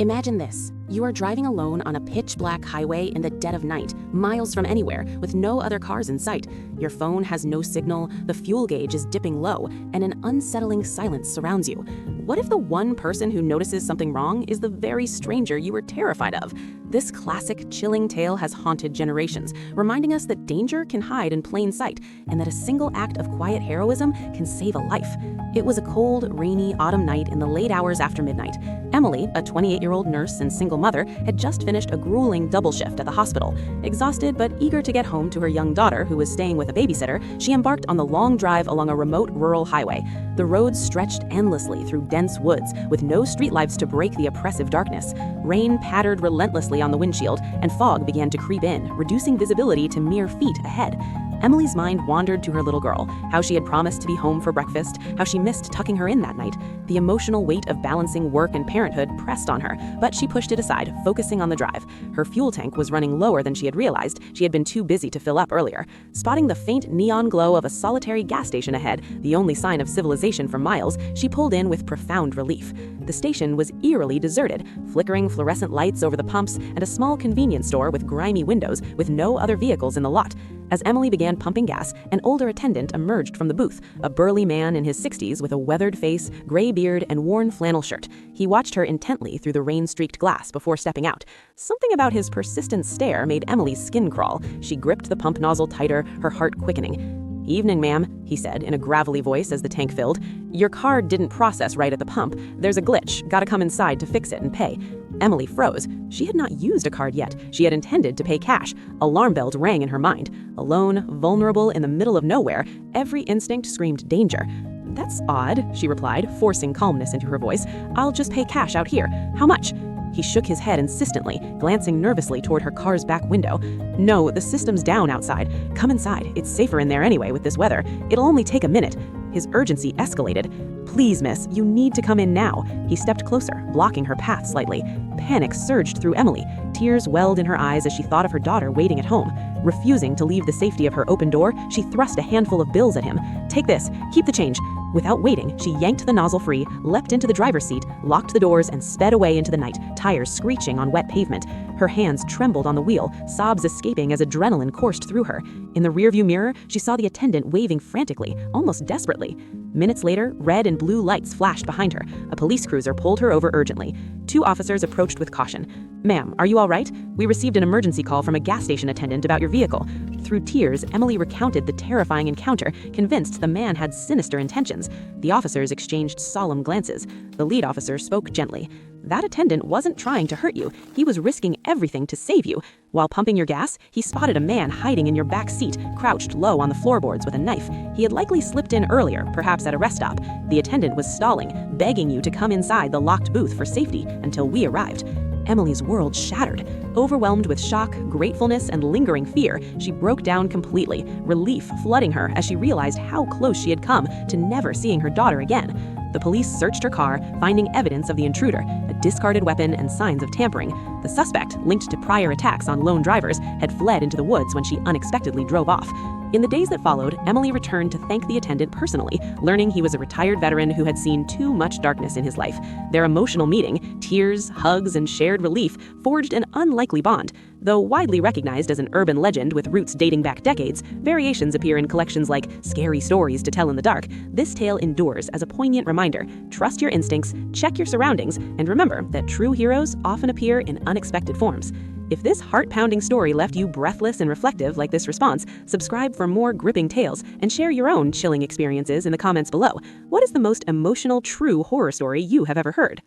Imagine this. You are driving alone on a pitch-black highway in the dead of night, miles from anywhere, with no other cars in sight. Your phone has no signal, the fuel gauge is dipping low, and an unsettling silence surrounds you. What if the one person who notices something wrong is the very stranger you were terrified of? This classic, chilling tale has haunted generations, reminding us that danger can hide in plain sight, and that a single act of quiet heroism can save a life. It was a cold, rainy autumn night in the late hours after midnight. Emily, a 28-year-old nurse and single mother, had just finished a grueling double shift at the hospital. Exhausted but eager to get home to her young daughter, who was staying with a babysitter, she embarked on the long drive along a remote rural highway. The roads stretched endlessly through dense woods, with no streetlights to break the oppressive darkness. Rain pattered relentlessly on the windshield, and fog began to creep in, reducing visibility to mere feet ahead. Emily's mind wandered to her little girl, how she had promised to be home for breakfast, how she missed tucking her in that night. The emotional weight of balancing work and parenthood pressed on her, but she pushed it aside, focusing on the drive. Her fuel tank was running lower than she had realized. She had been too busy to fill up earlier. Spotting the faint neon glow of a solitary gas station ahead, the only sign of civilization for miles, she pulled in with profound relief. The station was eerily deserted, flickering fluorescent lights over the pumps and a small convenience store with grimy windows with no other vehicles in the lot. As Emily began pumping gas, an older attendant emerged from the booth, a burly man in his 60s with a weathered face, gray beard, and worn flannel shirt. He watched her intently through the rain-streaked glass before stepping out. Something about his persistent stare made Emily's skin crawl. She gripped the pump nozzle tighter, her heart quickening. "Evening, ma'am," he said in a gravelly voice as the tank filled. "Your card didn't process right at the pump. There's a glitch. Gotta come inside to fix it and pay." Emily froze. She had not used a card yet. She had intended to pay cash. Alarm bells rang in her mind. Alone, vulnerable, in the middle of nowhere, every instinct screamed danger. "That's odd," she replied, forcing calmness into her voice. "I'll just pay cash out here. How much?" He shook his head insistently, glancing nervously toward her car's back window. "No, the system's down outside. Come inside. It's safer in there anyway with this weather. It'll only take a minute." His urgency escalated. "Please, miss, you need to come in now." He stepped closer, blocking her path slightly. Panic surged through Emily. Tears welled in her eyes as she thought of her daughter waiting at home. Refusing to leave the safety of her open door, she thrust a handful of bills at him. "Take this. Keep the change." Without waiting, she yanked the nozzle free, leapt into the driver's seat, locked the doors, and sped away into the night, tires screeching on wet pavement. Her hands trembled on the wheel, sobs escaping as adrenaline coursed through her. In the rearview mirror, she saw the attendant waving frantically, almost desperately. Minutes later, red and blue lights flashed behind her. A police cruiser pulled her over urgently. Two officers approached with caution. "Ma'am, are you all right? We received an emergency call from a gas station attendant about your vehicle." Through tears, Emily recounted the terrifying encounter, convinced the man had sinister intentions. The officers exchanged solemn glances. The lead officer spoke gently. "That attendant wasn't trying to hurt you. He was risking everything to save you. While pumping your gas, he spotted a man hiding in your back seat, crouched low on the floorboards with a knife. He had likely slipped in earlier, perhaps at a rest stop. The attendant was stalling, begging you to come inside the locked booth for safety until we arrived." Emily's world shattered. Overwhelmed with shock, gratefulness, and lingering fear, she broke down completely, relief flooding her as she realized how close she had come to never seeing her daughter again. The police searched her car, finding evidence of the intruder, a discarded weapon and signs of tampering. The suspect, linked to prior attacks on lone drivers, had fled into the woods when she unexpectedly drove off. In the days that followed, Emily returned to thank the attendant personally, learning he was a retired veteran who had seen too much darkness in his life. Their emotional meeting, tears, hugs, and shared relief, forged an unlikely bond. Though widely recognized as an urban legend with roots dating back decades, variations appear in collections like Scary Stories to Tell in the Dark. This tale endures as a poignant reminder. Trust your instincts, check your surroundings, and remember that true heroes often appear in unexpected forms. If this heart-pounding story left you breathless and reflective like this response, subscribe for more gripping tales and share your own chilling experiences in the comments below. What is the most emotional, true horror story you have ever heard?